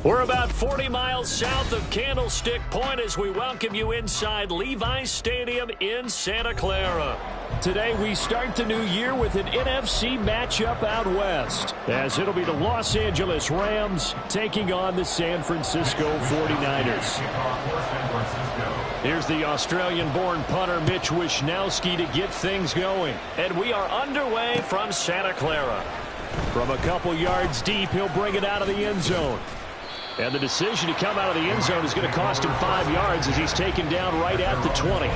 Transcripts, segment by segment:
We're about 40 miles south of Candlestick Point as we welcome you inside Levi's Stadium in Santa Clara. Today we start the new year with an NFC matchup out west, as it'll be the Los Angeles Rams taking on the San Francisco 49ers. Here's the Australian-born punter Mitch Wishnowsky to get things going. And we are underway from Santa Clara. From a couple yards deep, he'll bring it out of the end zone. And the decision to come out of the end zone is going to cost him 5 yards as he's taken down right at the 20.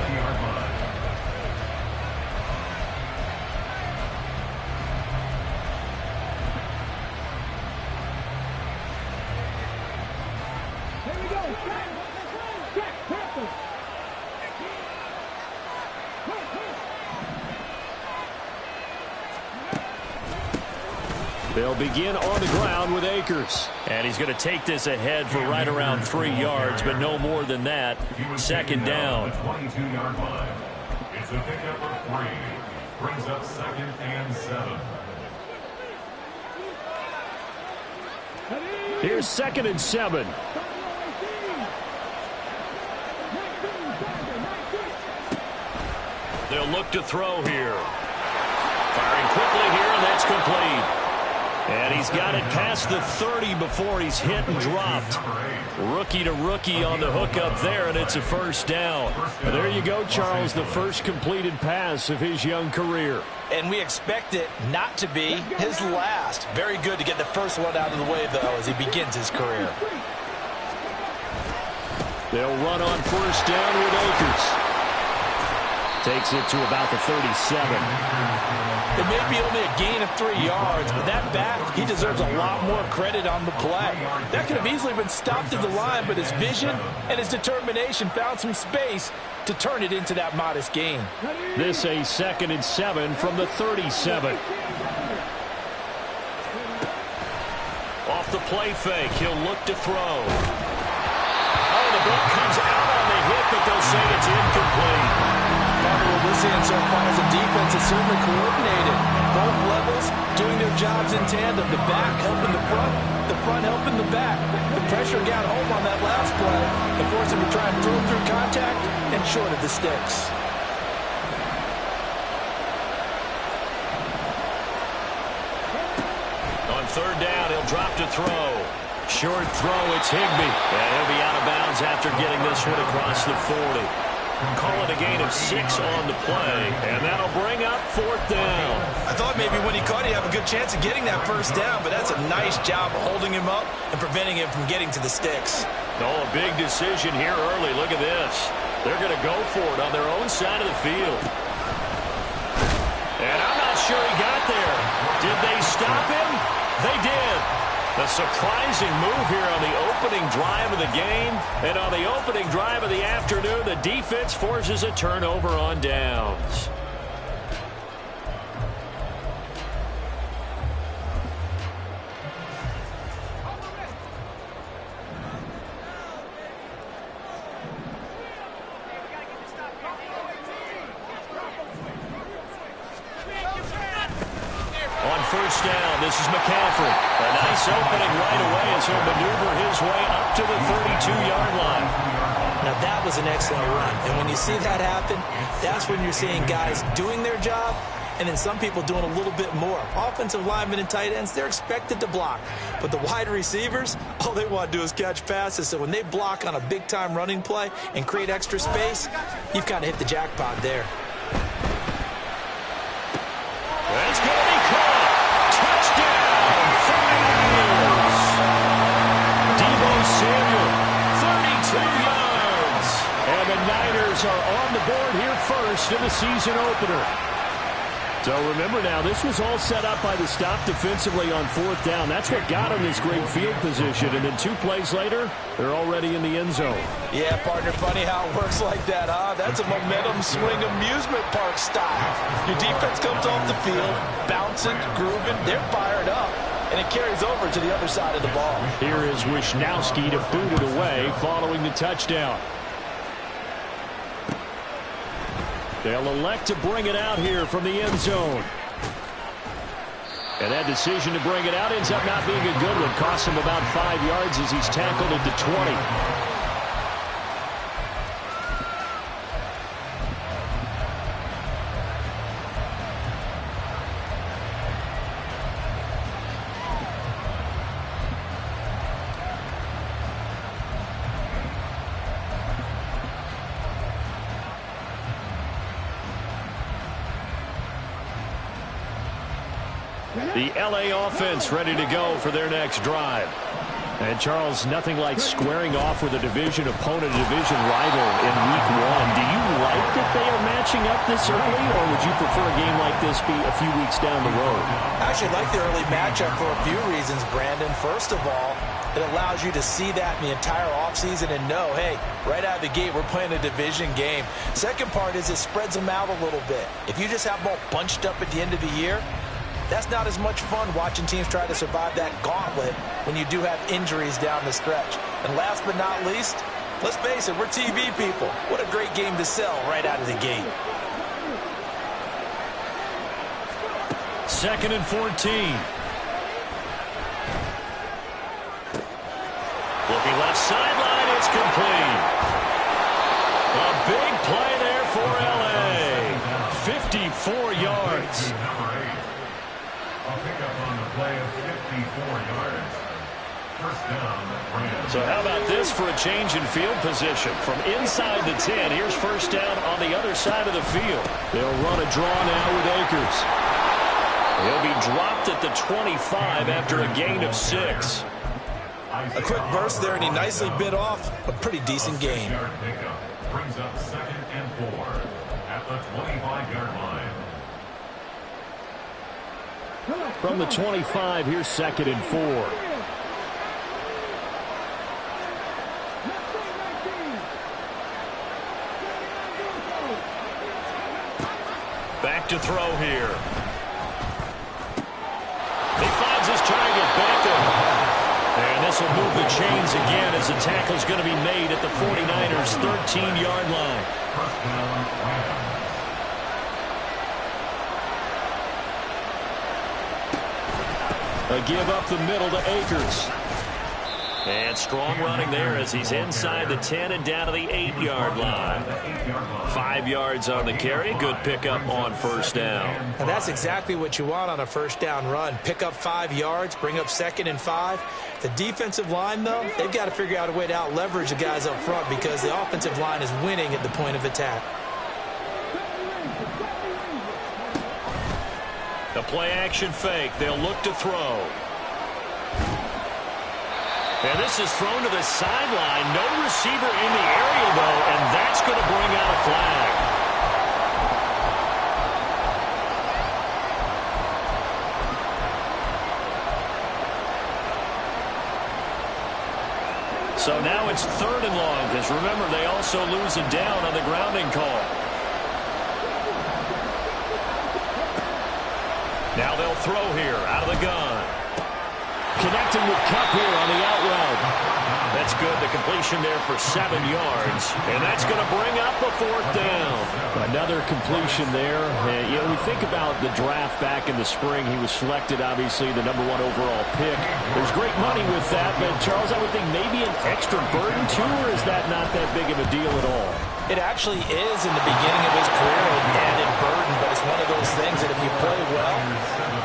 They'll begin on the ground with Akers. And he's going to take this ahead for right around 3 yards, but no more than that. Second down. 22-yard line. It's a pickup of 3. Brings up 2nd and 7. Here's 2nd and 7. They'll look to throw here. Firing quickly here, and that's complete. And he's got it past the 30 before he's hit and dropped. Rookie to rookie on the hookup there, and it's a first down. There you go, Charles, the first completed pass of his young career. And we expect it not to be his last. Very good to get the first one out of the way, though, as he begins his career. They'll run on first down with Akers. Takes it to about the 37. It may be only a gain of 3 yards, but that back, he deserves a lot more credit on the play. That could have easily been stopped at the line, but his vision and his determination found some space to turn it into that modest gain. This a 2nd and 7 from the 37. Off the play fake, he'll look to throw. Oh, the ball comes out on the hit, but they'll say it's incomplete. What we're seeing so far as a defense is certainly coordinated. Both levels doing their jobs in tandem. The back helping the front helping the back. The pressure got home on that last play and forced him to try and throw through contact and short of the sticks. On third down, he'll drop to throw. Short throw, it's Higbee. And he'll be out of bounds after getting this one across the 40. Call it a gain of 6 on the play, and that'll bring up 4th down. I thought maybe when he caught it, he'd have a good chance of getting that first down, but that's a nice job of holding him up and preventing him from getting to the sticks. Oh, a big decision here early. Look at this. They're going to go for it on their own side of the field. And I'm not sure he got there. Did they stop him? They did. A surprising move here on the opening drive of the game. And on the opening drive of the afternoon, the defense forces a turnover on downs. First down, this is McCaffrey. A nice opening right away as he'll maneuver his way up to the 32-yard line. Now that was an excellent run. And when you see that happen, that's when you're seeing guys doing their job and then some people doing a little bit more. Offensive linemen and tight ends, they're expected to block. But the wide receivers, all they want to do is catch passes. So when they block on a big-time running play and create extra space, you've kind of hit the jackpot there. That's going to be caught. Touchdown, 49ers. Deebo Samuel, 32 yards. And the Niners are on the board here first in the season opener. So remember now, this was all set up by the stop defensively on 4th down. That's what got them this great field position. And then 2 plays later, they're already in the end zone. Yeah, partner, funny how it works like that, huh? That's a momentum swing amusement park style. Your defense comes off the field, bouncing, grooving, they're fired up. And it carries over to the other side of the ball. Here is Wisnowski to boot it away following the touchdown. They'll elect to bring it out here from the end zone. And that decision to bring it out ends up not being a good one. Costs him about 5 yards as he's tackled at the 20. The LA offense ready to go for their next drive. And, Charles, nothing like squaring off with a division opponent, a division rival in Week 1. Do you like that they are matching up this early, or would you prefer a game like this be a few weeks down the road? I actually like the early matchup for a few reasons, Brandon. First of all, it allows you to see that in the entire offseason and know, hey, right out of the gate, we're playing a division game. Second part is it spreads them out a little bit. If you just have them all bunched up at the end of the year, that's not as much fun watching teams try to survive that gauntlet when you do have injuries down the stretch. And last but not least, let's face it, we're TV people. What a great game to sell right out of the gate. 2nd and 14. Looking left sideline, it's complete. A big play there for LA. 54 yards. A pickup on the play of 54 yards. First down. So how about this for a change in field position? From inside the 10, here's first down on the other side of the field. They'll run a draw now with Akers. He'll be dropped at the 25 after a gain of 6. A quick burst there, and he nicely bit off a pretty decent gain. Brings up 2nd and 4 at the 25-yard line. From the 25, here's 2nd and 4. Back to throw here. He finds his target, Beckham. And this will move the chains again as the tackle's going to be made at the 49ers' 13-yard line. First down, Rams. A give up the middle to Akers. And strong running there as he's inside the 10 and down to the 8-yard line. 5 yards on the carry. Good pickup on first down. And that's exactly what you want on a first down run. Pick up 5 yards, bring up 2nd and 5. The defensive line, though, they've got to figure out a way to out-leverage the guys up front because the offensive line is winning at the point of attack. The play-action fake. They'll look to throw. And this is thrown to the sideline. No receiver in the area, though, and that's going to bring out a flag. So now it's 3rd and long, because remember, they also lose a down on the grounding call. Now they'll throw here out of the gun. Connecting with Cup here on the out route. That's good. The completion there for 7 yards. And that's going to bring up a 4th down. Another completion there. And, we think about the draft back in the spring. He was selected, obviously, the #1 overall pick. There's great money with that. But, Charles, I would think maybe an extra burden, too, or is that not that big of a deal at all? It actually is in the beginning of his career, an added burden, but it's one of those things that if you play well,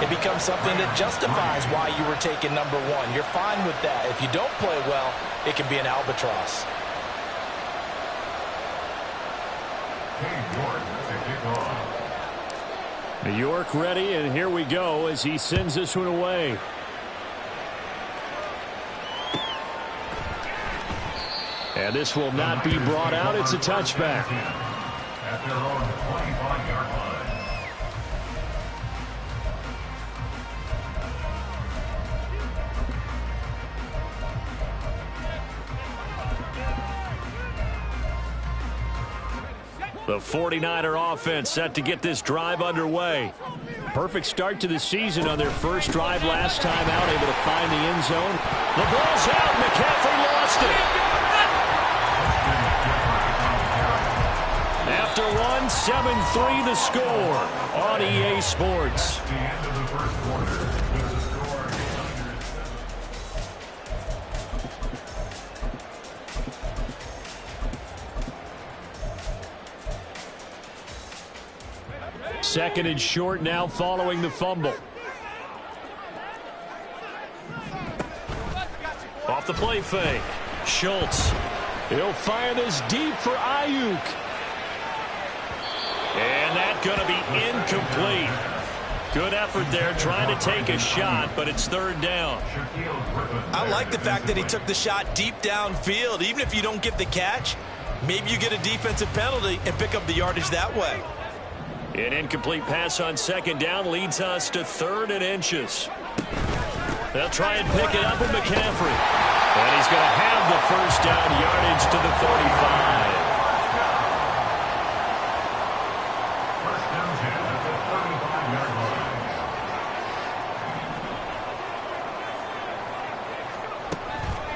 it becomes something that justifies why you were taken #1. You're fine with that. If you don't play well, it can be an albatross. New York ready, and here we go as he sends this one away. And this will not be brought out. It's a touchback. At their own 25-yard line. The 49er offense set to get this drive underway. Perfect start to the season on their first drive last time out, able to find the end zone. The ball's out. McCaffrey lost it. After one, 7-3 the score on EA Sports. The end of the first quarter. There's a score. Second and short now following the fumble. Off the play fake. Schultz. He'll fire this deep for Ayuk. And that's going to be incomplete. Good effort there trying to take a shot, but it's 3rd down. I like the fact that he took the shot deep downfield. Even if you don't get the catch, maybe you get a defensive penalty and pick up the yardage that way. An incomplete pass on 2nd down leads us to 3rd and inches. They'll try and pick it up with McCaffrey. And he's going to have the 1st down yardage to the 35. First down at the 35-yard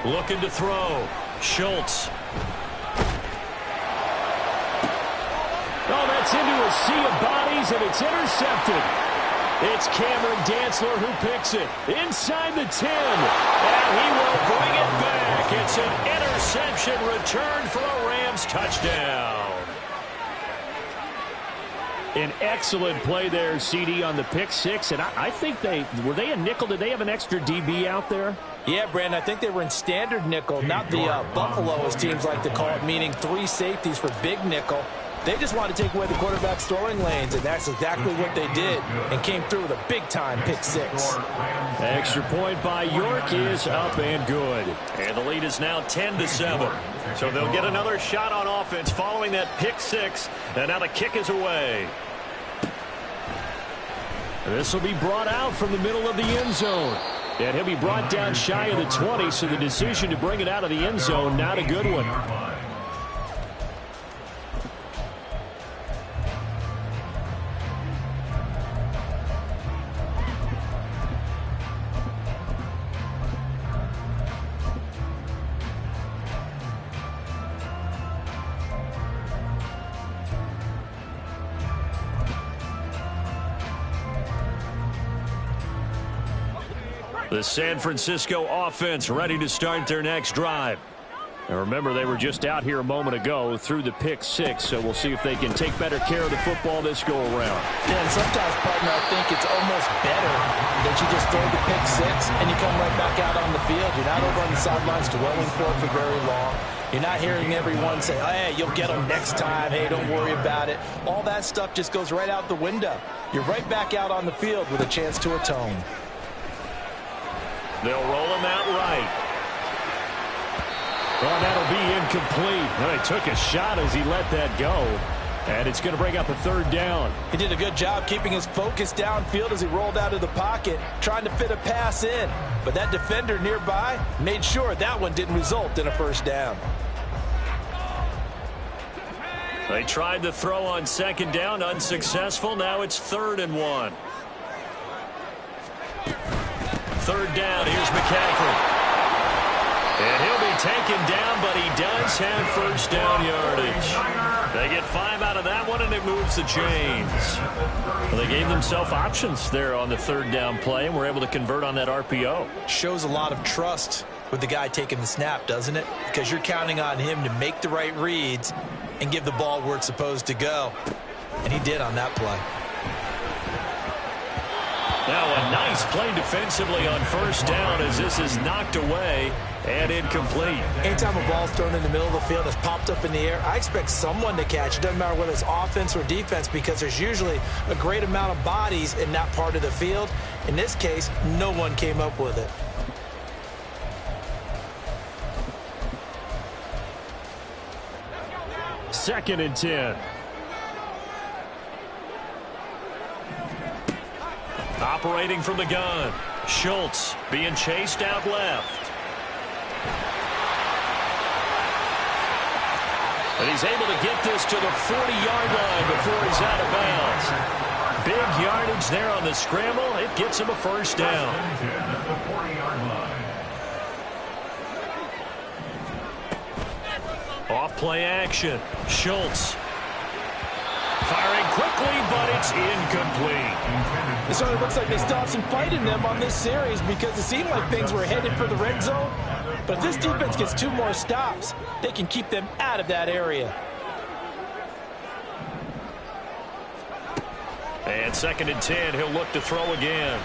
line. Looking to throw. Schultz. Oh, that's into a sea of bodies, and it's intercepted. It's Cameron Dantzler who picks it inside the 10. And he will bring it back. It's an interception returned for a Rams touchdown. An excellent play there, CD, on the pick six. And I think were they a nickel? Did they have an extra DB out there? Yeah, Brandon, I think they were in standard nickel, not the Buffalo, as teams like to call it, meaning 3 safeties for big nickel. They just wanted to take away the quarterback's throwing lanes, and that's exactly what they did, and came through with a big-time pick six. Extra point by York is up and good. And the lead is now 10-7. So they'll get another shot on offense following that pick six, and now the kick is away. This will be brought out from the middle of the end zone. And he'll be brought down shy of the 20, so the decision to bring it out of the end zone, not a good one. The San Francisco offense ready to start their next drive. And remember, they were just out here a moment ago through the pick six, so we'll see if they can take better care of the football this go-around. Yeah, and sometimes, partner, I think it's almost better that you just throw the pick six and you come right back out on the field. You're not over on the sidelines dwelling for very long. You're not hearing everyone say, hey, you'll get them next time. Hey, don't worry about it. All that stuff just goes right out the window. You're right back out on the field with a chance to atone. They'll roll him out right. Well, that'll be incomplete. Well, he took a shot as he let that go. And it's going to bring up a third down. He did a good job keeping his focus downfield as he rolled out of the pocket, trying to fit a pass in. But that defender nearby made sure that one didn't result in a first down. They tried to throw on second down, unsuccessful. Now it's 3rd and 1. Third down, here's McCaffrey. And he'll be taken down, but he does have first down yardage. They get 5 out of that one, and it moves the chains. Well, they gave themselves options there on the third down play, and were able to convert on that RPO. Shows a lot of trust with the guy taking the snap, doesn't it? Because you're counting on him to make the right reads and give the ball where it's supposed to go. And he did on that play. Now a nice play defensively on first down as this is knocked away and incomplete. Anytime a ball's thrown in the middle of the field, it's popped up in the air, I expect someone to catch. It doesn't matter whether it's offense or defense, because there's usually a great amount of bodies in that part of the field. In this case, no one came up with it. Second and 10. Operating from the gun. Schultz being chased out left. And he's able to get this to the 40-yard line before he's out of bounds. Big yardage there on the scramble. It gets him a first down. Off play action. Schultz. Firing quickly, but it's incomplete. It certainly looks like they still have some fight in them on this series, because it seemed like things were headed for the red zone. But if this defense gets 2 more stops, they can keep them out of that area. And 2nd and 10, he'll look to throw again.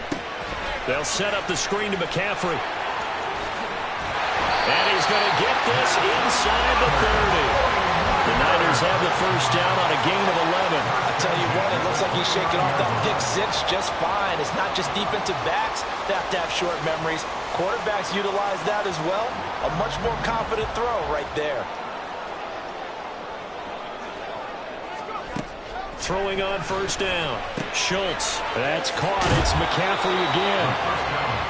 They'll set up the screen to McCaffrey. And he's going to get this inside the 30. The Niners have the first down on a gain of 11. I tell you what, it looks like he's shaking off that pick six just fine. It's not just defensive backs that have to have short memories. Quarterbacks utilize that as well. A much more confident throw right there. Throwing on first down. Schultz. That's caught. It's McCaffrey again.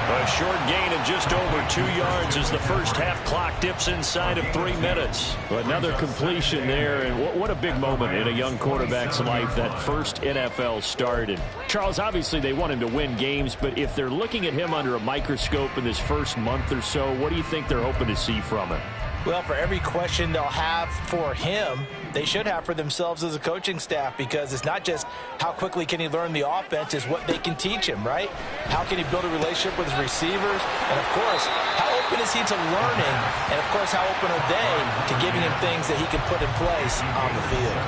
A short gain of just over 2 yards as the first half clock dips inside of 3 minutes. Another completion there, and what a big moment in a young quarterback's life, that first NFL start. And Charles, obviously they want him to win games, but if they're looking at him under a microscope in this first month or so, what do you think they're hoping to see from him? Well, for every question they'll have for him, they should have for themselves as a coaching staff, because it's not just how quickly can he learn the offense, it's what they can teach him, right? How can he build a relationship with his receivers? And, of course, how open is he to learning? And, of course, how open are they to giving him things that he can put in place on the field?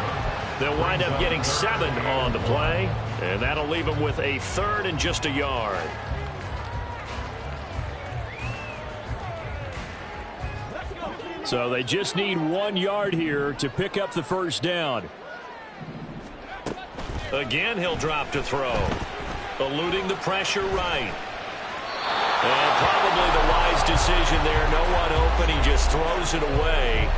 They'll wind up getting 7 on the play, and that'll leave them with a 3rd and just a yard. So they just need 1 yard here to pick up the first down. Again, he'll drop to throw. Eluding the pressure right. And probably the wise decision there. No one open. He just throws it away.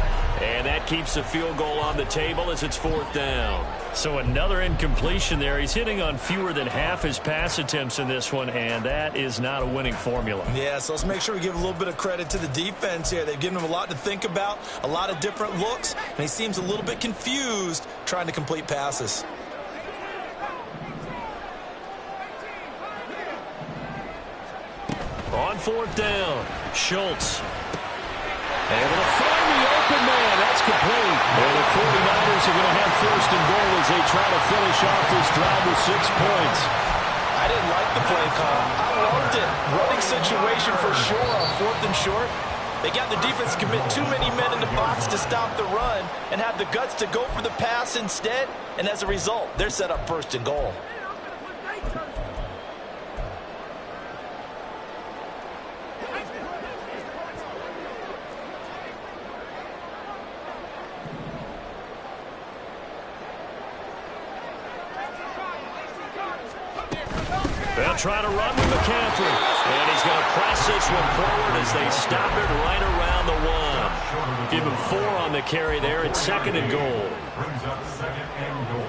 And that keeps the field goal on the table as it's 4th down. So another incompletion there. He's hitting on fewer than half his pass attempts in this one, and that is not a winning formula. Yeah, so let's make sure we give a little bit of credit to the defense here. They've given him a lot to think about, a lot of different looks, and he seems a little bit confused trying to complete passes. On 4th down, Schultz. Able to find the open man. That's complete. And the 49ers are going to have 1st and goal as they try to finish off this drive with 6 points. I didn't like like the play call. I loved it. Running situation for sure on 4th and short. They got the defense to commit too many men in the box to stop the run and have the guts to go for the pass instead. And as a result, they're set up 1st and goal. They'll try to run with McCaffrey. And he's going to press this one forward as they stop it right around the 1. Give him 4 on the carry there. It's 2nd and goal. Brings up 2nd and goal.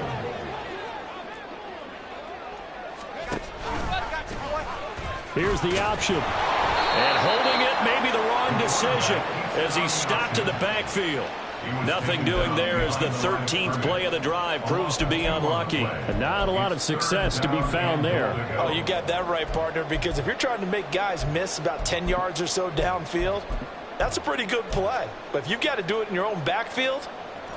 Here's the option. And holding it may be the wrong decision as he's stopped in the backfield. Nothing doing there as the 13th play of the drive proves to be unlucky. And not a lot of success to be found there. Oh, you got that right, partner, because if you're trying to make guys miss about 10 yards or so downfield, that's a pretty good play. But if you've got to do it in your own backfield,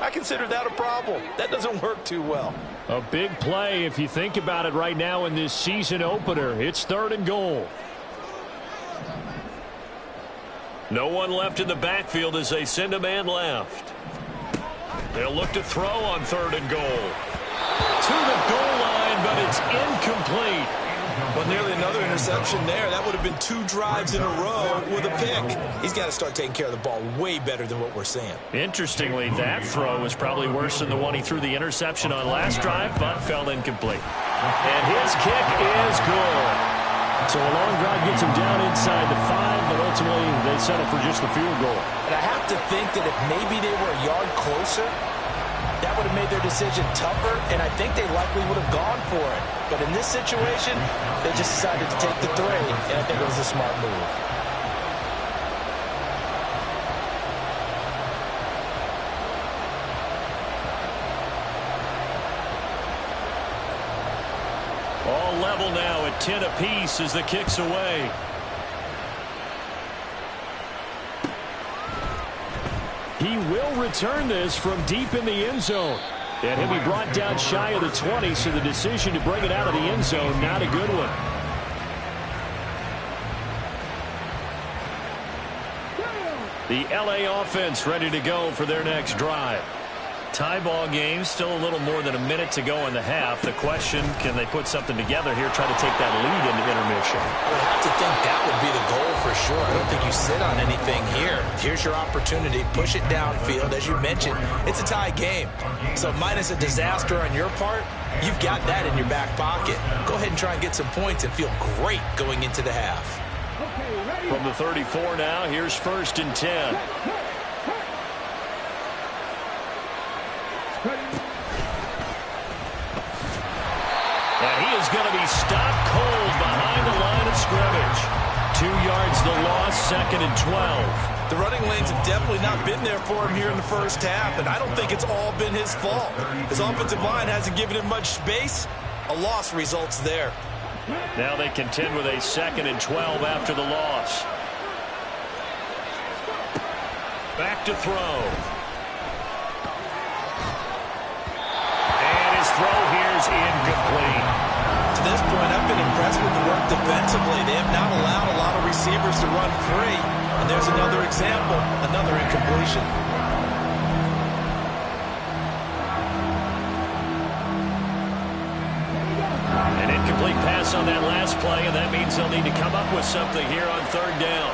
I consider that a problem. That doesn't work too well. A big play if you think about it right now in this season opener. It's 3rd and goal. No one left in the backfield as they send a man left. They'll look to throw on 3rd and goal. To the goal line, but it's incomplete. Well, nearly another interception there. That would have been 2 drives in a row with a pick. He's got to start taking care of the ball way better than what we're seeing. Interestingly, that throw was probably worse than the one he threw the interception on last drive, but fell incomplete. And his kick is good. So a long drive gets him down inside the 5, but ultimately they settle for just the field goal. And I have to think that if maybe they were a yard closer, that would have made their decision tougher, and I think they likely would have gone for it. But in this situation, they just decided to take the 3, and I think it was a smart move. All level now at 10 apiece as the kick's away. He will return this from deep in the end zone. And he'll be brought down shy of the 20, so the decision to bring it out of the end zone, not a good one. The LA offense ready to go for their next drive. Tie ball game, still a little more than a minute to go in the half. The question, can they put something together here, try to take that lead into intermission? I would have to think that would be the goal for sure. I don't think you sit on anything here. Here's your opportunity. Push it downfield. As you mentioned, it's a tie game. So minus a disaster on your part, you've got that in your back pocket. Go ahead and try and get some points and feel great going into the half. From the 34 now, here's 1st and 10. And he is going to be stopped cold behind the line of scrimmage. 2 yards the loss, 2nd and 12. The running lanes have definitely not been there for him here in the first half, and I don't think it's all been his fault. His offensive line hasn't given him much space. A loss results there. Now they contend with a 2nd and 12 after the loss. Back to throw. And his throw here is incomplete. To this point, I've been impressed with the work defensively. They have not allowed a lot of receivers to run free. And there's another example, another incompletion. An incomplete pass on that last play, and that means they'll need to come up with something here on 3rd down.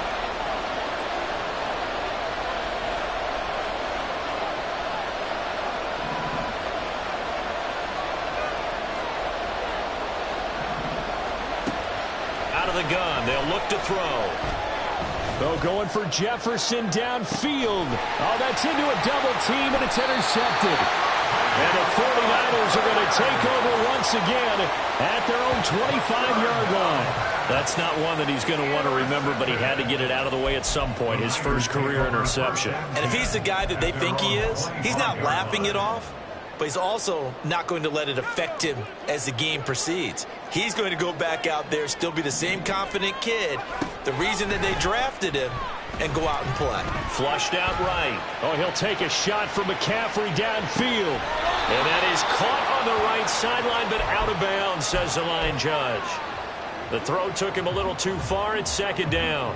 Out of the gun, they'll look to throw. Oh, going for Jefferson downfield. Oh, that's into a double team, and it's intercepted. And the 49ers are going to take over once again at their own 25-yard line. That's not one that he's going to want to remember, but he had to get it out of the way at some point, his first career interception. And if he's the guy that they think he is, he's not laughing it off, but he's also not going to let it affect him as the game proceeds. He's going to go back out there, still be the same confident kid, the reason that they drafted him, and go out and play. Flushed out right. Oh, he'll take a shot from McCaffrey downfield. And that is caught on the right sideline, but out of bounds, says the line judge. The throw took him a little too far. It's second down.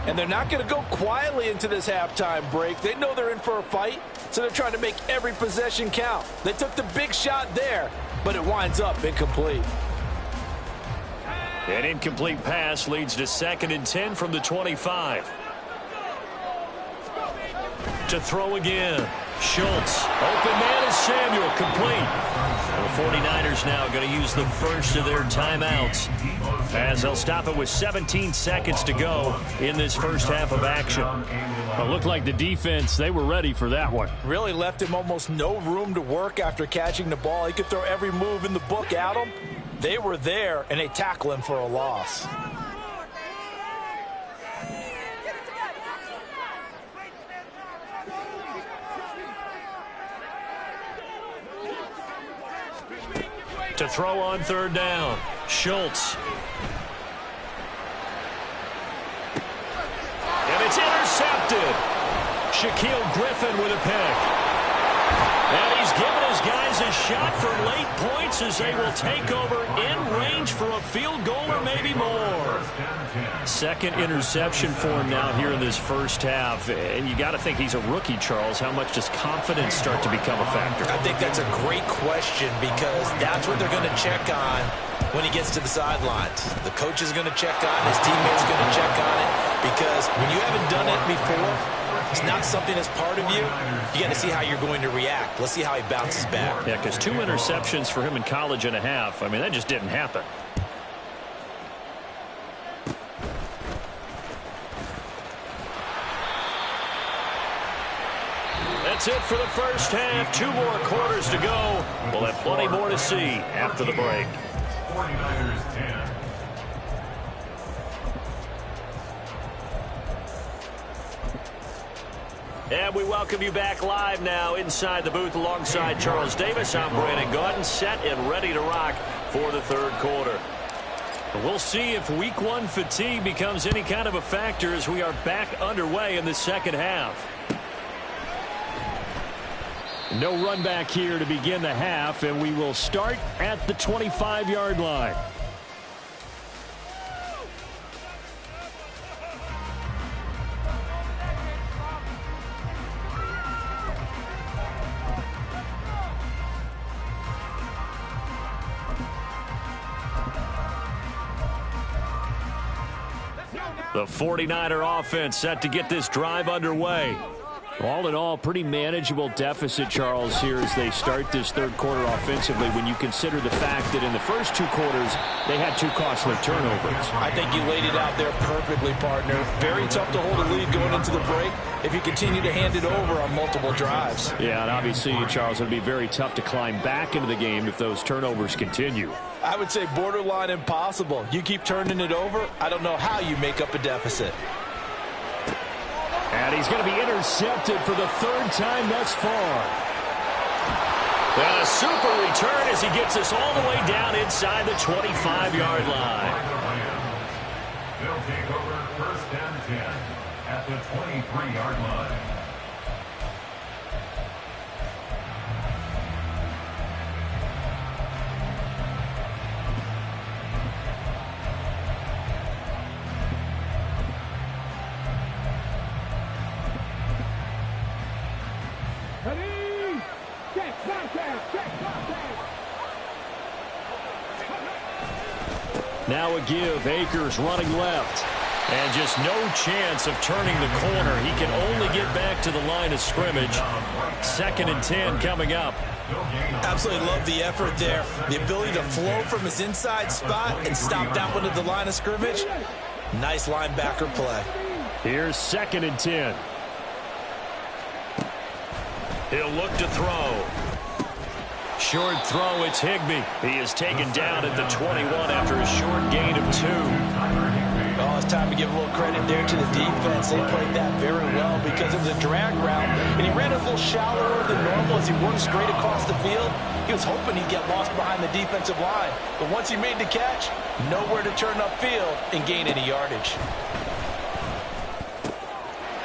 And they're not going to go quietly into this halftime break. They know they're in for a fight, so they're trying to make every possession count. They took the big shot there, but it winds up incomplete. An incomplete pass leads to 2nd and 10 from the 25. To throw again. Schultz. Open man is Samuel. Complete. The 49ers now going to use the first of their timeouts as they'll stop it with 17 seconds to go in this first half of action. It looked like the defense, they were ready for that one. Really left him almost no room to work after catching the ball. He could throw every move in the book at him. They were there, and they tackle him for a loss. To throw on 3rd down. Schultz. And it's intercepted. Shaquille Griffin with a pick. And he's given his guys a shot for late points as they will take over in range for a field goal or maybe more. 2nd interception for him now here in this first half. And you got to think he's a rookie, Charles. How much does confidence start to become a factor? I think that's a great question because that's what they're going to check on when he gets to the sidelines. The coach is going to check on it. His teammates are going to check on it because when you haven't done it before, it's not something that's part of you. You got to see how you're going to react. Let's see how he bounces back. Yeah, because 2 interceptions for him in college and a half. I mean, that just didn't happen. That's it for the first half. 2 more quarters to go. We'll have plenty more to see after the break. 49ers 10. And we welcome you back live now inside the booth alongside Charles Davis. I'm Brandon Gaudin, set and ready to rock for the 3rd quarter. We'll see if week 1 fatigue becomes any kind of a factor as we are back underway in the 2nd half. No run back here to begin the half, and we will start at the 25-yard line. The 49er offense set to get this drive underway. All in all, pretty manageable deficit, Charles, here as they start this 3rd quarter offensively when you consider the fact that in the first 2 quarters, they had 2 costly turnovers. I think you laid it out there perfectly, partner. Very tough to hold a lead going into the break if you continue to hand it over on multiple drives. Yeah, and obviously, Charles, it would be very tough to climb back into the game if those turnovers continue. I would say borderline impossible. You keep turning it over, I don't know how you make up a deficit. And he's going to be intercepted for the 3rd time thus far. And a super return as he gets us all the way down inside the 25-yard line. They'll take over 1st and 10 at the 23-yard line. Now a give. Akers running left. And just no chance of turning the corner. He can only get back to the line of scrimmage. 2nd and 10 coming up. Absolutely love the effort there. The ability to flow from his inside spot and stop that one at the line of scrimmage. Nice linebacker play. Here's 2nd and 10. He'll look to throw. Short throw, it's Higbee. He is taken down at the 21 after a short gain of 2. Oh, it's time to give a little credit there to the defense. They played that very well because it was a drag route, and he ran a little shallower than normal as he worked straight across the field. He was hoping he'd get lost behind the defensive line, but once he made the catch, nowhere to turn upfield and gain any yardage.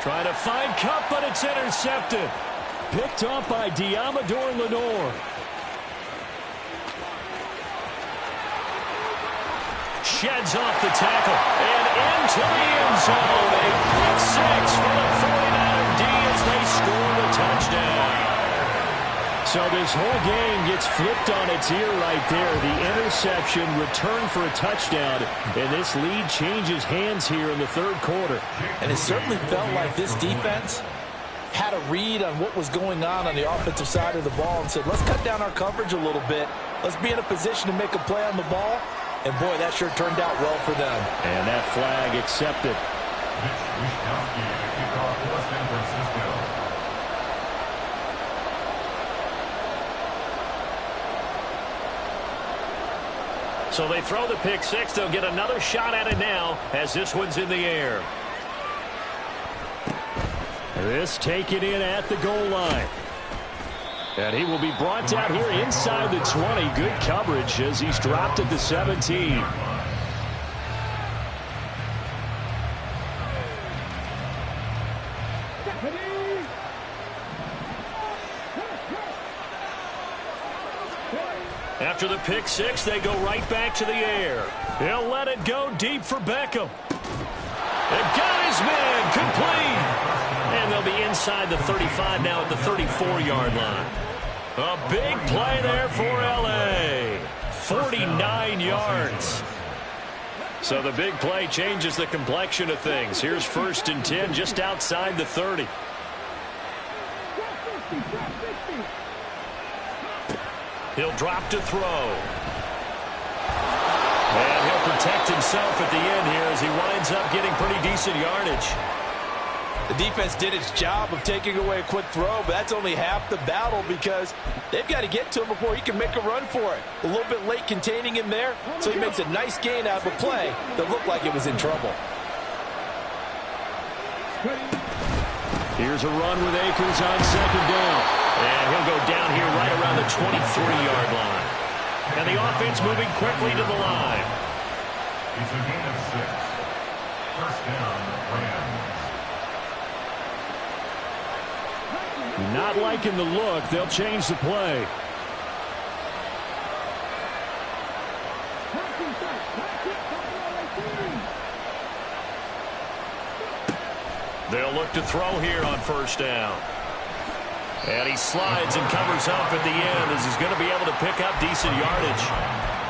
Trying to find Cup, but it's intercepted. Picked up by Diamador Lenore. sheds off the tackle and into the end zone. A pick six for the 49er D as they score the touchdown. So this whole game gets flipped on its ear right there. The interception, return for a touchdown, and this lead changes hands here in the third quarter. And it certainly felt like this defense had a read on what was going on the offensive side of the ball and said, let's cut down our coverage a little bit. Let's be in a position to make a play on the ball. And, boy, that sure turned out well for them. And that flag accepted. So they throw the pick six. They'll get another shot at it now as this one's in the air. This taken in at the goal line. And he will be brought down here inside the 20. Good coverage as he's dropped at the 17. After the pick six, they go right back to the air. He'll let it go deep for Beckham. They've got his man complete. And they'll be inside the 35 now at the 34-yard line. A big play there for L.A. 49 yards. So the big play changes the complexion of things. Here's 1st and 10 just outside the 30. He'll drop to throw. And he'll protect himself at the end here as he winds up getting pretty decent yardage. The defense did its job of taking away a quick throw, but that's only half the battle because they've got to get to him before he can make a run for it. A little bit late containing him there, so he makes a nice gain out of a play that looked like it was in trouble. Here's a run with Akers on 2nd down. And he'll go down here right around the 23-yard line. And the offense moving quickly to the line. It's a gain of 6. 1st down, Rams. Not liking the look. They'll change the play. They'll look to throw here on 1st down. And he slides and covers up at the end as he's going to be able to pick up decent yardage.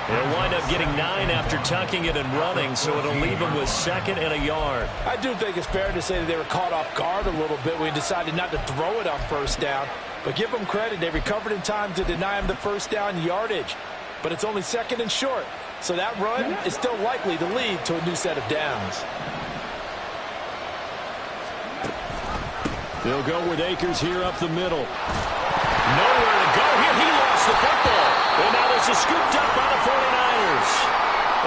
He'll wind up getting 9 after tucking it and running, so it'll leave him with 2nd and a yard. I do think it's fair to say that they were caught off guard a little bit when he decided not to throw it on 1st down. But give them credit. They recovered in time to deny him the 1st down yardage. But it's only 2nd and short, so that run is still likely to lead to a new set of downs. They'll go with Akers here up the middle. Nowhere to go here. He lost the football. And now this is scooped up by the 49ers.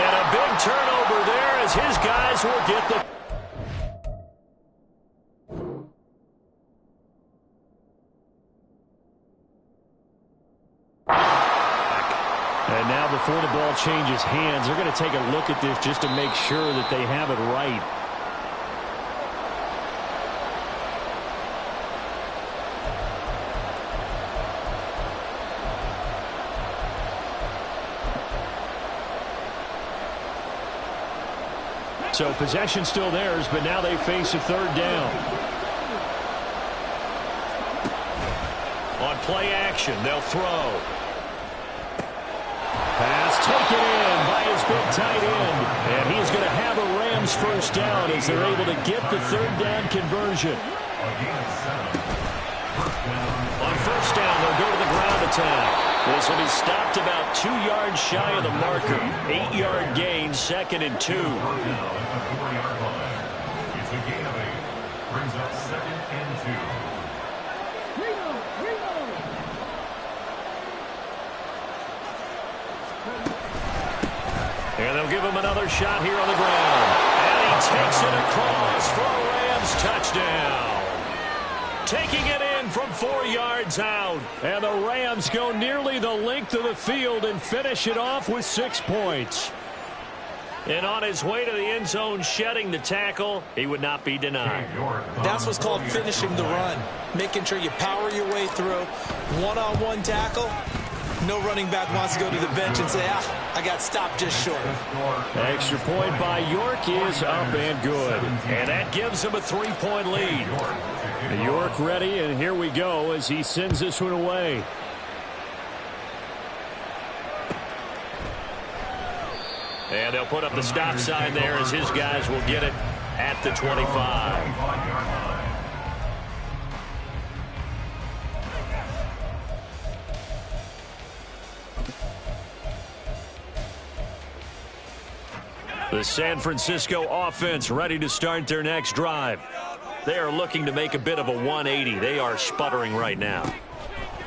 And a big turnover there as his guys will get the... And now before the ball changes hands, they're going to take a look at this just to make sure that they have it right. So possession still theirs, but now they face a 3rd down. On play action, they'll throw. Pass taken in by his big tight end. And he's going to have a Rams 1st down as they're able to get the 3rd down conversion. On 1st down, they'll go to the ground attack. This will be stopped about 2 yards shy of the marker. 8-yard gain, 2nd and 2. It's a gain of 8. Brings up 2nd and 2. And they'll give him another shot here on the ground. And he takes it across for a Rams touchdown. Taking it in from 4 yards out. And the Rams go nearly the length of the field and finish it off with 6 points. And on his way to the end zone, shedding the tackle, he would not be denied. That's what's called finishing the run. Making sure you power your way through. One-on-one tackle. No running back wants to go to the bench and say, I got stopped just short. Extra point by York is up and good. And that gives him a 3-point lead. York ready, and here we go as he sends this one away. And they'll put up the stop sign there as his guys will get it at the 25. The San Francisco offense ready to start their next drive. They are looking to make a bit of a 180. They are sputtering right now.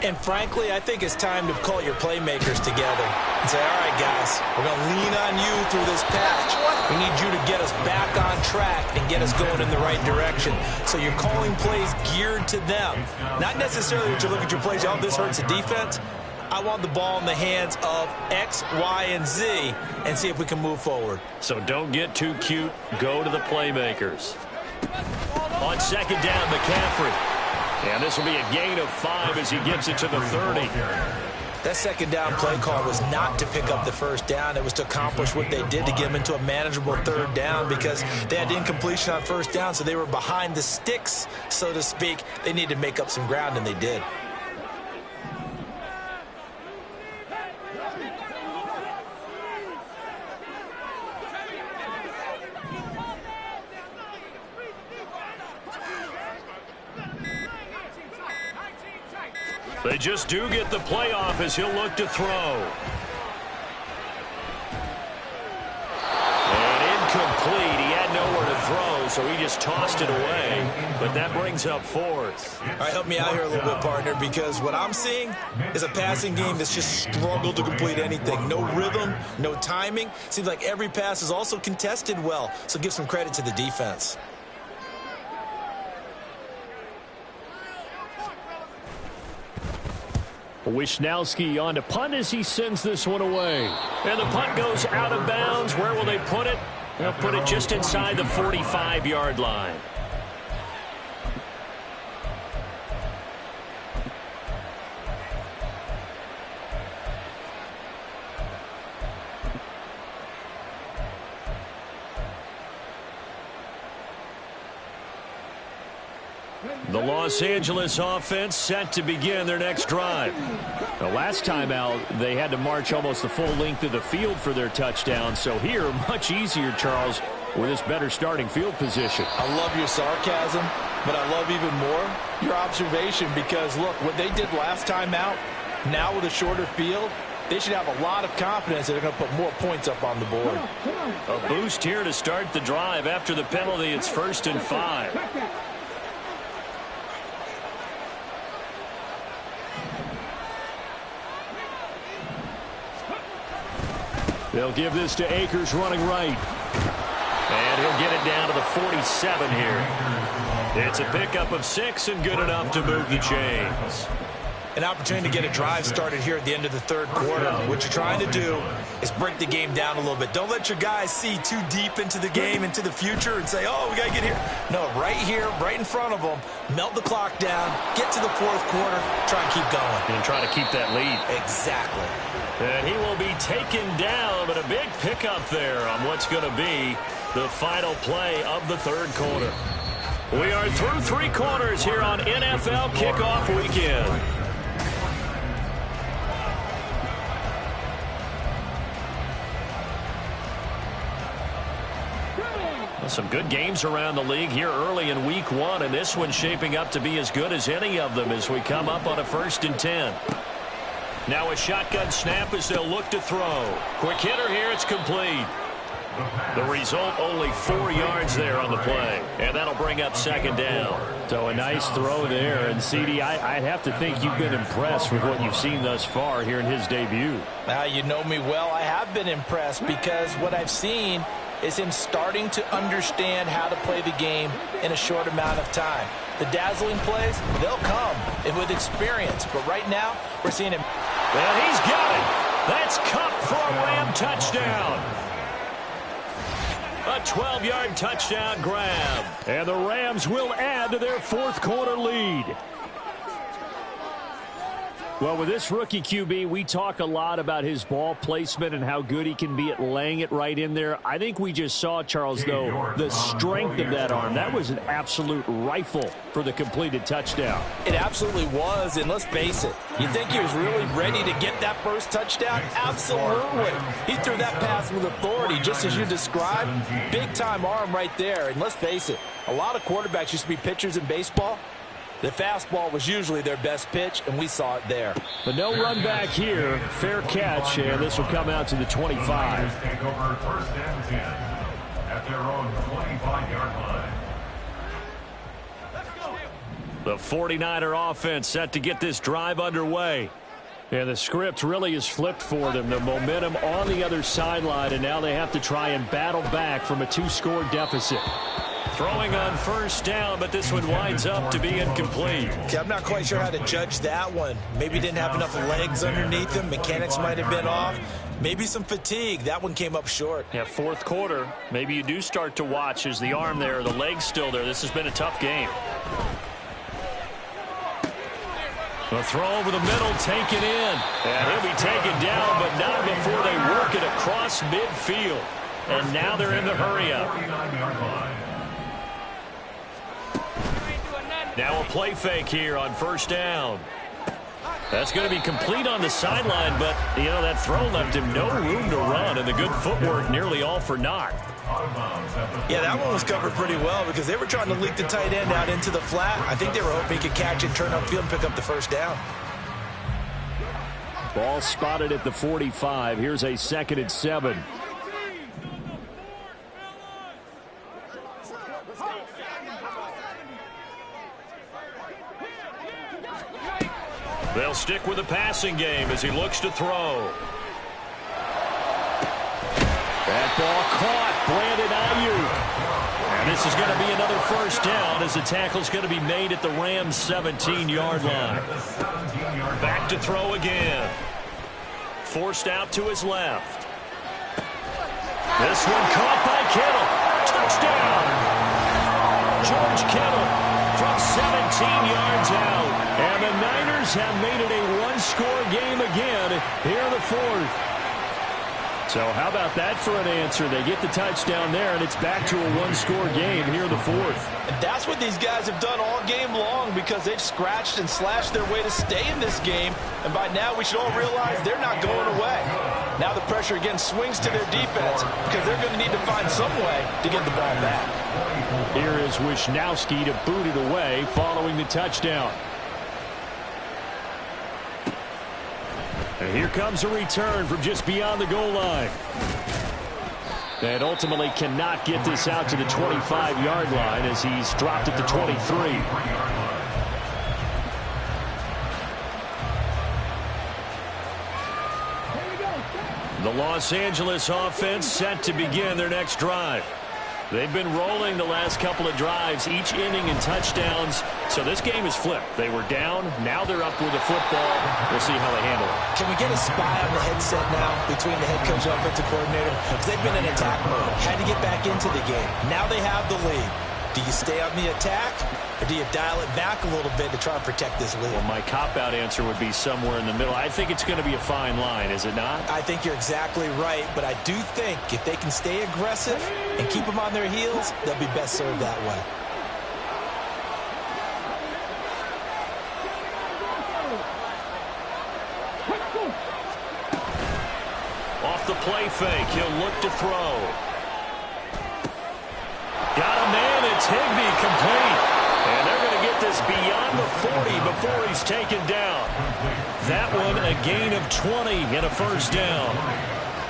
And frankly, I think it's time to call your playmakers together and say, all right, guys, we're going to lean on you through this patch. We need you to get us back on track and get us going in the right direction. So you're calling plays geared to them. Not necessarily that you look at your plays, oh, this hurts the defense. I want the ball in the hands of X, Y, and Z and see if we can move forward. So don't get too cute. Go to the playmakers. On second down, McCaffrey. And this will be a gain of 5 as he gets it to the 30. That second down play call was not to pick up the first down. It was to accomplish what they did to get them into a manageable third down because they had incompletion on first down, so they were behind the sticks, so to speak. They needed to make up some ground, and they did. They just do get the playoff as he'll look to throw. And incomplete. He had nowhere to throw, so he just tossed it away. But that brings up 4th. All right, help me out here a little bit, partner, because what I'm seeing is a passing game that's just struggled to complete anything. No rhythm, no timing. Seems like every pass is also contested well, so give some credit to the defense. Wisnowski on to punt as he sends this one away. And the punt goes out of bounds. Where will they put it? They'll put it just inside the 45-yard line. The Los Angeles offense set to begin their next drive. The last time out, they had to march almost the full length of the field for their touchdown. So here, much easier, Charles, with this better starting field position. I love your sarcasm, but I love even more your observation because, look, what they did last time out, now with a shorter field, they should have a lot of confidence that they're going to put more points up on the board. A boost here to start the drive. After the penalty, it's 1st and 5. They'll give this to Akers running right. And he'll get it down to the 47 here. It's a pickup of 6 and good enough to move the chains. An opportunity to get a drive started here at the end of the third quarter. What you're trying to do is break the game down a little bit. Don't let your guys see too deep into the game, into the future, and say, oh, we got to get here. No, right here, right in front of them, melt the clock down, get to the fourth quarter, try and keep going. And try to keep that lead. Exactly. And he will be taken down, but a big pickup there on what's going to be the final play of the third quarter. We are through 3 quarters here on NFL Kickoff Weekend. Some good games around the league here early in week 1, and this one's shaping up to be as good as any of them as we come up on a 1st and 10. Now a shotgun snap as they'll look to throw. Quick hitter here, it's complete. The result, only 4 yards there on the play, and that'll bring up 2nd down. So a nice throw there, and CD, I'd have to think you've been impressed with what you've seen thus far here in his debut. Now, you know me well. I have been impressed because what I've seen is him starting to understand how to play the game in a short amount of time. The dazzling plays, they'll come with experience. But right now, we're seeing him. And he's got it. That's Cup for a Ram touchdown. A 12-yard touchdown grab. And the Rams will add to their fourth quarter lead. Well, with this rookie QB, we talk a lot about his ball placement and how good he can be at laying it right in there. I think we just saw, Charles, though, the strength of that arm. That was an absolute rifle for the completed touchdown. It absolutely was, and let's face it, you think he was really ready to get that first touchdown? Absolutely. He threw that pass with authority, just as you described. Big-time arm right there, and let's face it, a lot of quarterbacks used to be pitchers in baseball. The fastball was usually their best pitch, and we saw it there. But no run back here. Fair catch, and this will come out to the 25. Take over first and 10 at their own 25-yard line. The 49er offense set to get this drive underway. And the script really is flipped for them. The momentum on the other sideline, and now they have to try and battle back from a 2-score deficit. Throwing on first down, but this one winds up to be incomplete. Okay, I'm not quite sure how to judge that one. Maybe didn't have enough legs underneath him. Mechanics might have been off. Maybe some fatigue. That one came up short. Yeah, fourth quarter. Maybe you do start to watch as the arm there, the leg's still there. This has been a tough game. A throw over the middle, taken in. And he'll be taken down, but not before they work it across midfield. And now they're in the hurry-up. Now a play fake here on first down. That's going to be complete on the sideline, but, you know, that throw left him no room to run, and the good footwork nearly all for naught. Yeah, that one was covered pretty well because they were trying to leak the tight end out into the flat. I think they were hoping he could catch it, turn upfield, and pick up the first down. Ball spotted at the 45. Here's a 2nd and 7. They'll stick with the passing game as he looks to throw. That ball caught. Brandon Ayuk. And this is going to be another first down as the tackle's going to be made at the Rams' 17-yard line. Back to throw again. Forced out to his left. This one caught by Kittle. Touchdown. George Kittle from 17 yards out. And the Niners have made it a one-score game again here in the fourth. So how about that for an answer? They get the touchdown there, and it's back to a one-score game here in the fourth. And that's what these guys have done all game long because they've scratched and slashed their way to stay in this game. And by now, we should all realize they're not going away. Now the pressure again swings to their defense because they're going to need to find some way to get the ball back. Here is Wisnowski to boot it away following the touchdown. And here comes a return from just beyond the goal line. And ultimately cannot get this out to the 25-yard line as he's dropped at the 23. The Los Angeles offense set to begin their next drive. They've been rolling the last couple of drives, each inning in touchdowns. So this game is flipped. They were down. Now they're up with the football. We'll see how they handle it. Can we get a spy on the headset now between the head coach and offensive coordinator? Because they've been in attack mode. Had to get back into the game. Now they have the lead. Do you stay on the attack, or do you dial it back a little bit to try and protect this lead? Well, my cop-out answer would be somewhere in the middle. I think it's going to be a fine line, is it not? I think you're exactly right, but I do think if they can stay aggressive and keep them on their heels, they'll be best served that way. Off the play fake, he'll look to throw. Got a man, it's Higbee, complete. And they're going to get this beyond the 40 before he's taken down. That one, a gain of 20 and a first down.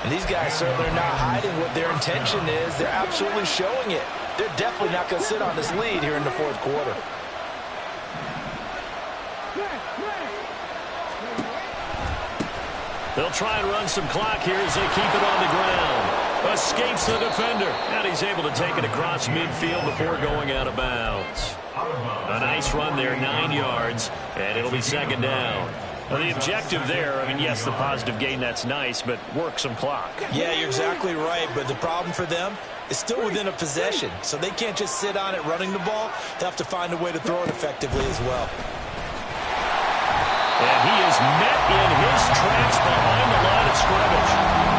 And these guys certainly are not hiding what their intention is. They're absolutely showing it. They're definitely not going to sit on this lead here in the fourth quarter. They'll try and run some clock here as they keep it on the ground. Escapes the defender, and he's able to take it across midfield before going out of bounds. A nice run there, 9 yards, and it'll be second down. Well, the objective there, I mean, yes, the positive gain, that's nice, but work some clock. Yeah, you're exactly right, but the problem for them is still within a possession, so they can't just sit on it running the ball. They have to find a way to throw it effectively as well. And he is met in his tracks behind the line of scrimmage.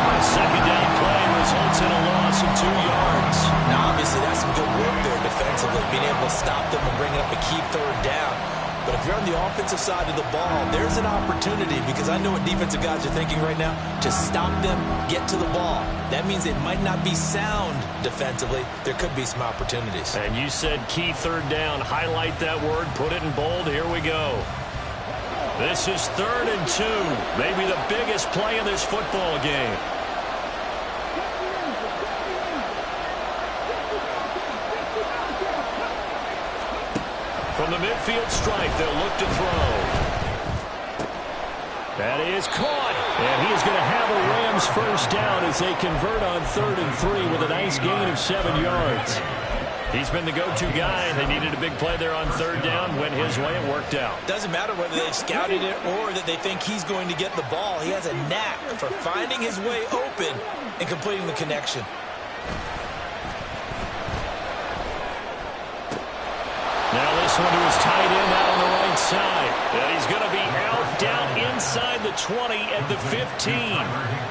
A second down play results in a loss of 2 yards. Now, obviously, that's some good work there defensively, being able to stop them and bring up a key third down. But if you're on the offensive side of the ball, there's an opportunity, because I know what defensive guys are thinking right now, to stop them, get to the ball. That means it might not be sound defensively. There could be some opportunities. And you said key third down. Highlight that word, put it in bold. Here we go. This is 3rd and 2. Maybe the biggest play in this football game. From the midfield stripe, they'll look to throw. That is caught. And he is going to have a Rams first down as they convert on 3rd and 3 with a nice gain of 7 yards. He's been the go-to guy. They needed a big play there on 3rd down. Went his way. It worked out. Doesn't matter whether they've scouted it or that they think he's going to get the ball. He has a knack for finding his way open and completing the connection. Now this one to his tight end out on the right side. And he's going to be out down inside the 20 at the 15.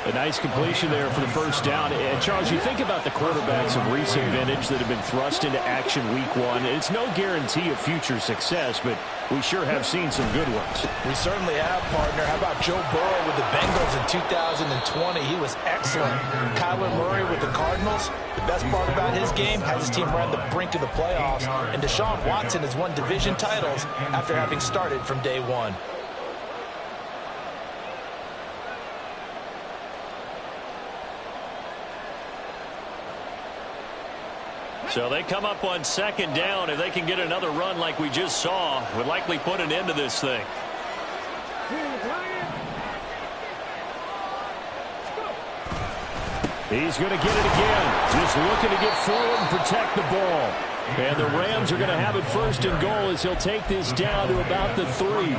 A nice completion there for the first down. And, Charles, you think about the quarterbacks of recent vintage that have been thrust into action week 1. It's no guarantee of future success, but we sure have seen some good ones. We certainly have, partner. How about Joe Burrow with the Bengals in 2020? He was excellent. Kyler Murray with the Cardinals. The best part about his game, has his team around the brink of the playoffs. And Deshaun Watson has won division titles after having started from day 1. So they come up on 2nd down. If they can get another run like we just saw, would likely put an end to this thing. He's going to get it again. Just looking to get forward and protect the ball. And the Rams are going to have it 1st and goal as he'll take this down to about the 3.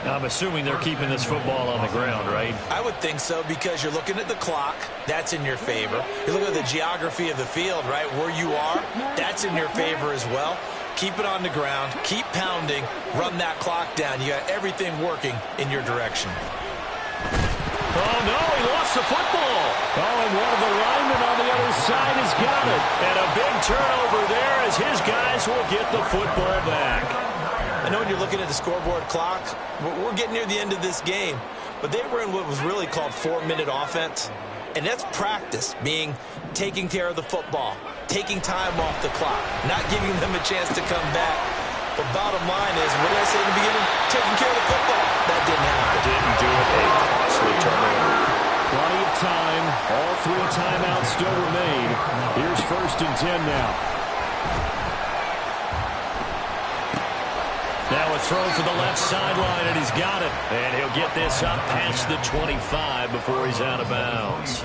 I'm assuming they're keeping this football on the ground, right? I would think so, because you're looking at the clock. That's in your favor. You look at the geography of the field, right, where you are. That's in your favor as well. Keep it on the ground. Keep pounding. Run that clock down. You got everything working in your direction. Oh, no, he lost the football. Oh, and one of the linemen on the other side has got it. And a big turnover there as his guys will get the football back. I know when you're looking at the scoreboard clock, we're getting near the end of this game, but they were in what was really called 4-minute offense, and that's practice, being taking care of the football, taking time off the clock, not giving them a chance to come back. But bottom line is, what did I say in the beginning? Taking care of the football. That didn't happen. Didn't do it. A costly turnover. Plenty of time. All 3 timeouts still remain. Here's 1st and 10 now. Now a throw for the left sideline, and he's got it. And he'll get this up past the 25 before he's out of bounds.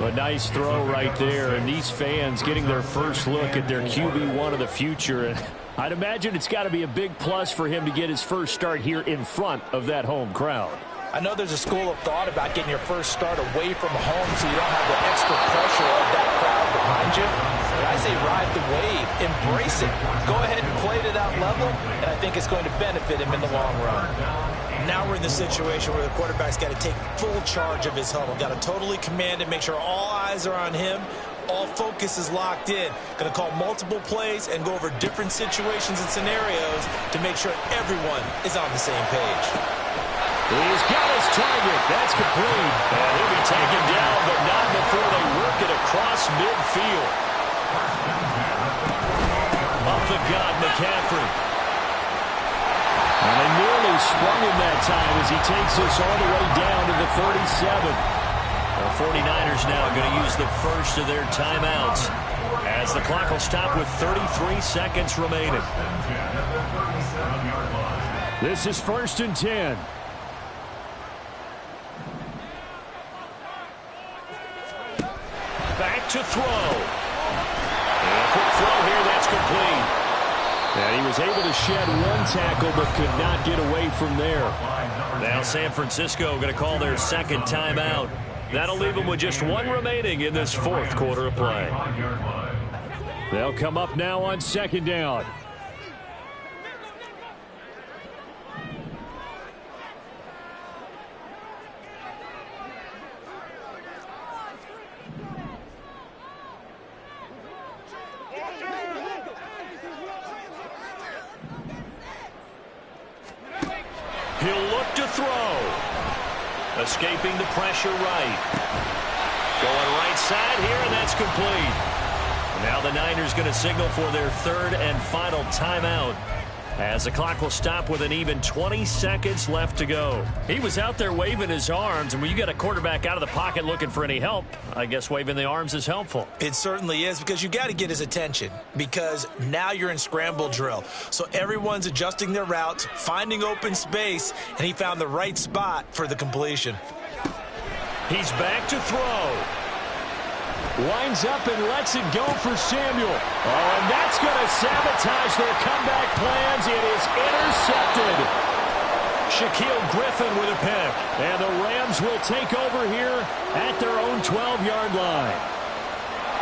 A nice throw right there, and these fans getting their first look at their QB1 of the future. And I'd imagine it's got to be a big plus for him to get his first start here in front of that home crowd. I know there's a school of thought about getting your first start away from home so you don't have the extra pressure of that crowd behind you. But I say ride the wave. Embrace it. Go ahead and play to that level, and I think it's going to benefit him in the long run. Now we're in the situation where the quarterback's got to take full charge of his huddle. Got to totally command it, make sure all eyes are on him. All focus is locked in. Going to call multiple plays and go over different situations and scenarios to make sure everyone is on the same page. He's got his target. That's complete. And he'll be taken down, but not before they work it across midfield. Up the gut, McCaffrey. And they nearly sprung him that time as he takes this all the way down to the 37. The 49ers now going to use the first of their timeouts as the clock will stop with 33 seconds remaining. This is 1st and 10. Back to throw. And a quick throw here, that's complete. And he was able to shed one tackle but could not get away from there. Now San Francisco going to call their 2nd timeout. That'll leave them with just 1 remaining in this 4th quarter of play. They'll come up now on 2nd down. He'll look to throw. Escaping the pressure right. Going right side here, and that's complete. Now the Niners going to signal for their third and final timeout, as the clock will stop with an even 20 seconds left to go. He was out there waving his arms, and when you got a quarterback out of the pocket looking for any help, I guess waving the arms is helpful. It certainly is, because you got to get his attention, because now you're in scramble drill. So everyone's adjusting their routes, finding open space, and he found the right spot for the completion. He's back to throw. Winds up and lets it go for Samuel. Oh, and that's going to sabotage their comeback plans. It is intercepted. Shaquille Griffin with a pick. And the Rams will take over here at their own 12-yard line.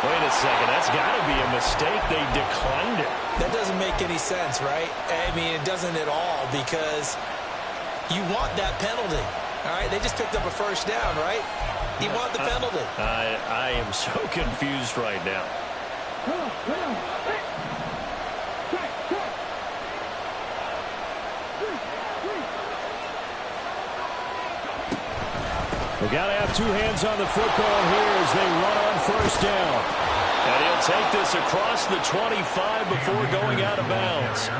Wait a second. That's got to be a mistake. They declined it. That doesn't make any sense, right? I mean, it doesn't at all, because you want that penalty. All right, they just picked up a first down, right? You want the penalty. I am so confused right now. We got to have two hands on the football here as they run on first down. And he'll take this across the 25 before going out of bounds.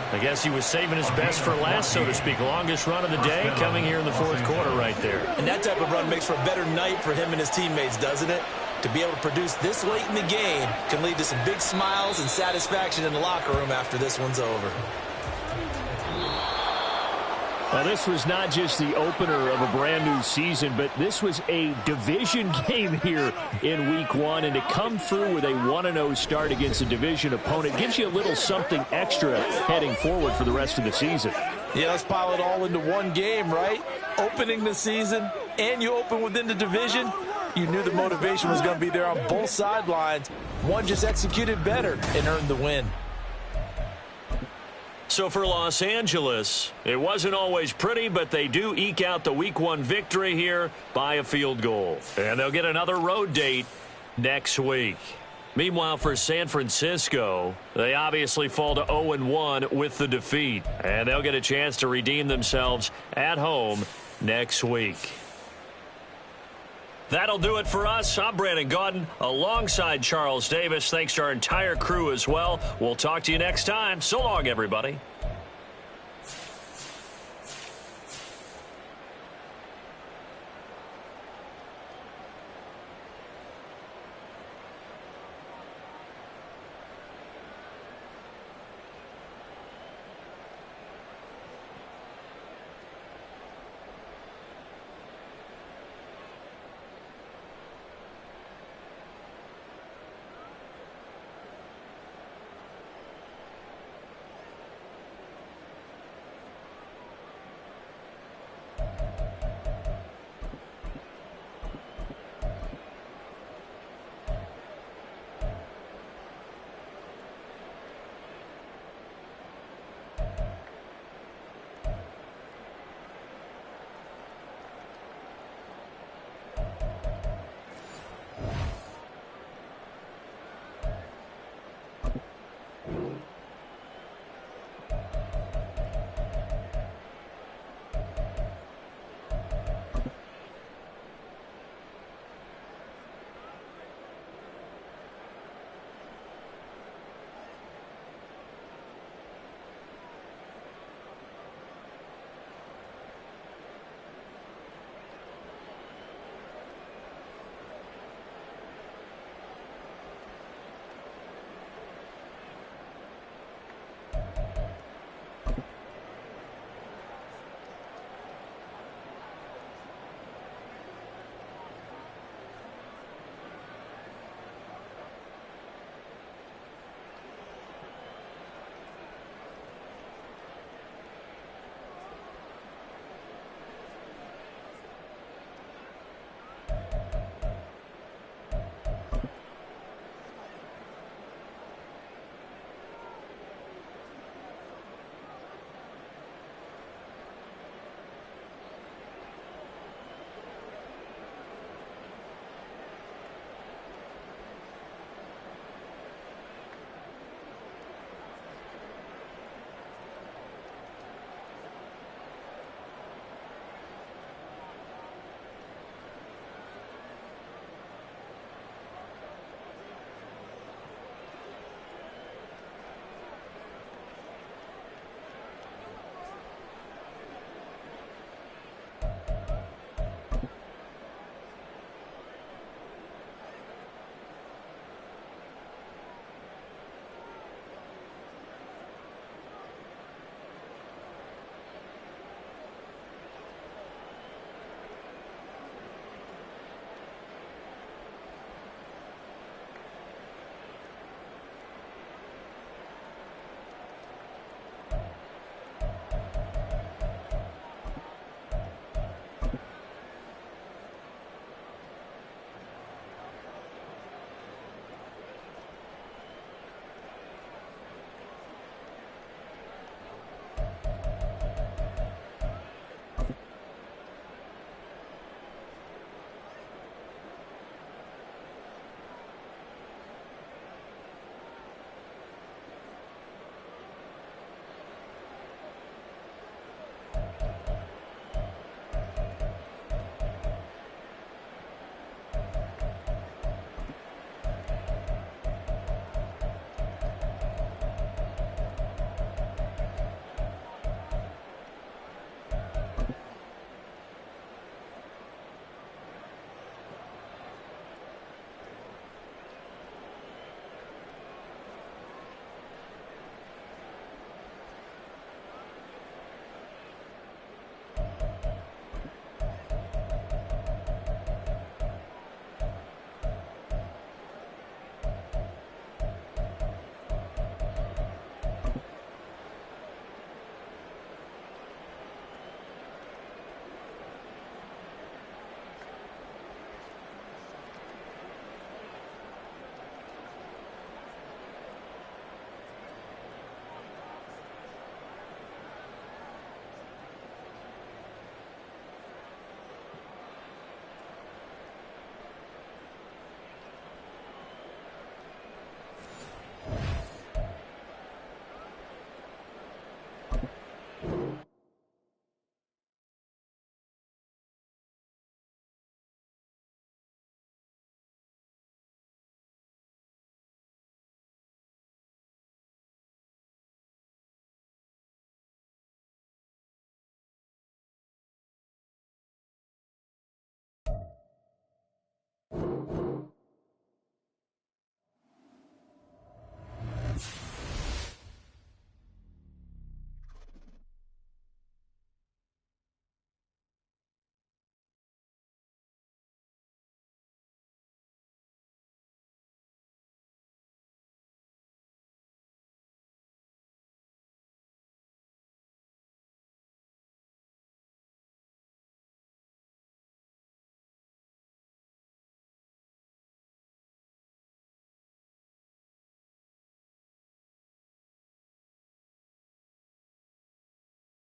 I guess he was saving his best for last, so to speak. Longest run of the day coming here in the fourth quarter right there. And that type of run makes for a better night for him and his teammates, doesn't it? To be able to produce this late in the game can lead to some big smiles and satisfaction in the locker room after this one's over. Now, this was not just the opener of a brand-new season, but this was a division game here in Week 1. And to come through with a 1-0 start against a division opponent gives you a little something extra heading forward for the rest of the season. Yeah, let's pile it all into one game, right? Opening the season, and you open within the division. You knew the motivation was going to be there on both sidelines. One just executed better and earned the win. So for Los Angeles, it wasn't always pretty, but they do eke out the Week 1 victory here by a field goal. And they'll get another road date next week. Meanwhile, for San Francisco, they obviously fall to 0-1 with the defeat. And they'll get a chance to redeem themselves at home next week. That'll do it for us. I'm Brandon Gaudin alongside Charles Davis. Thanks to our entire crew as well. We'll talk to you next time. So long, everybody.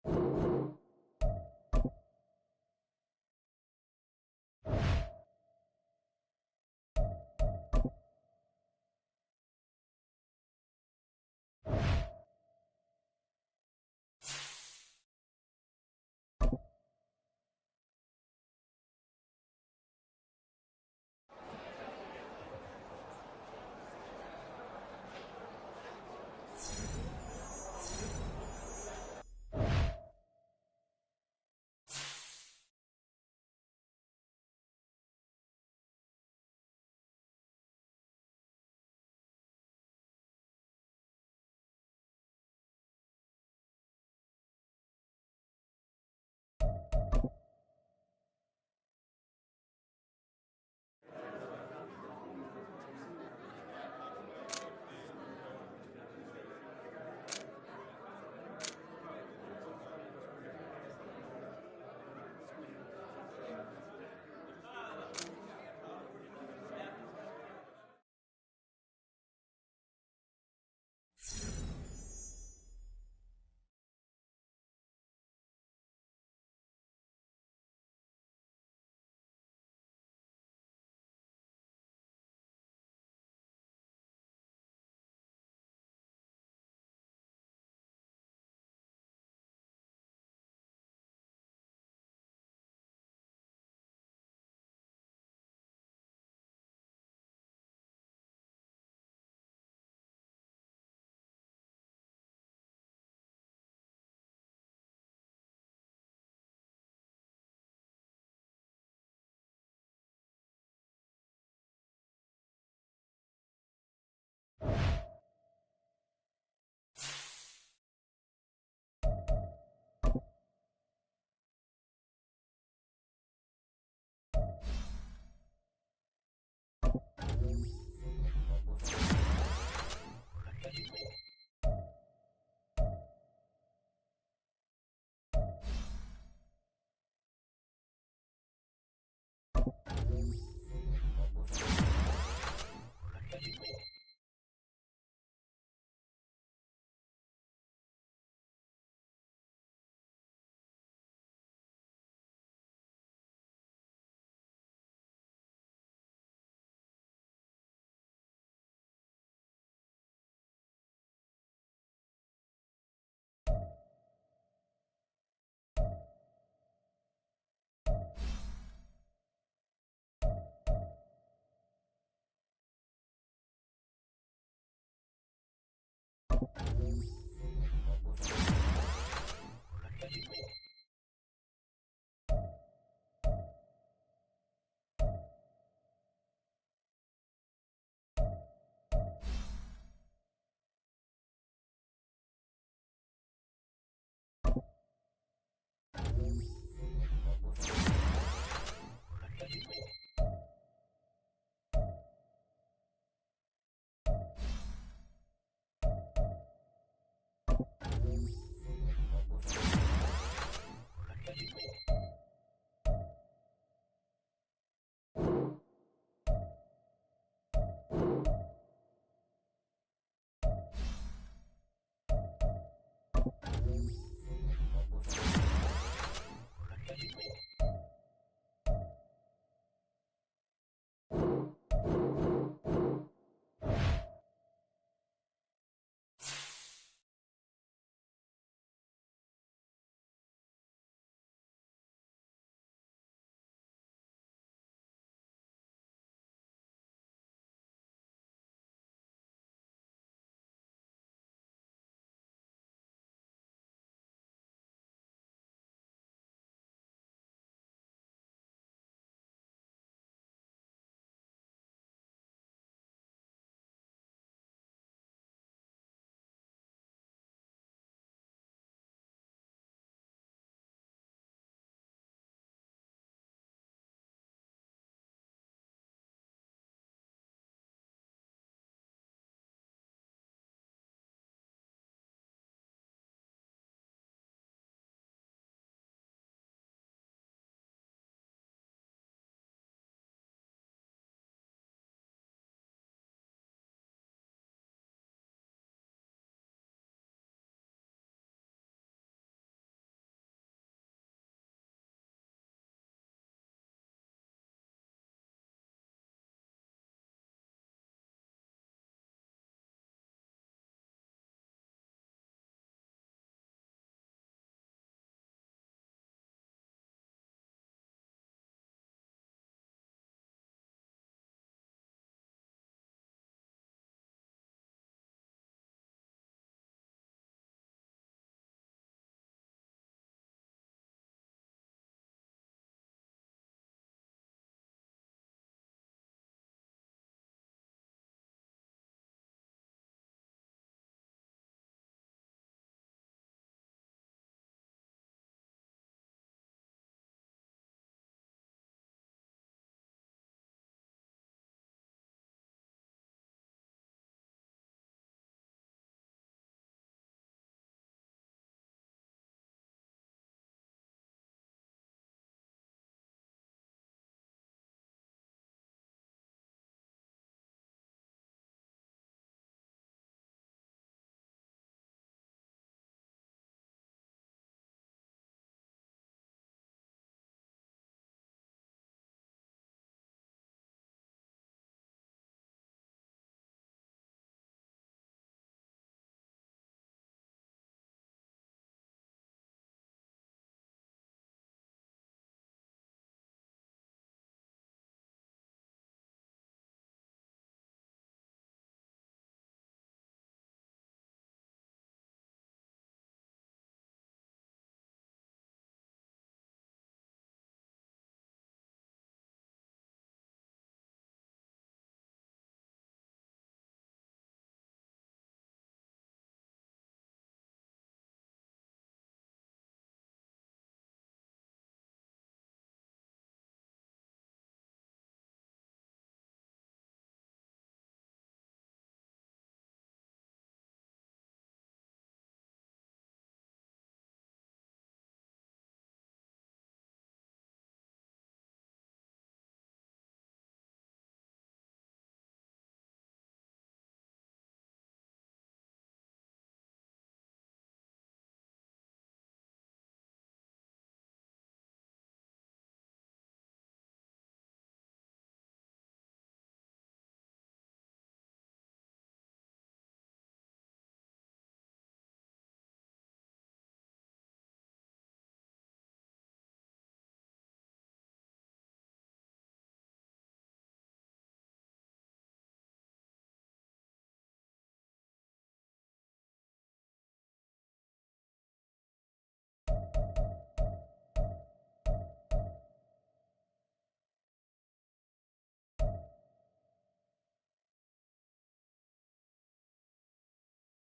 You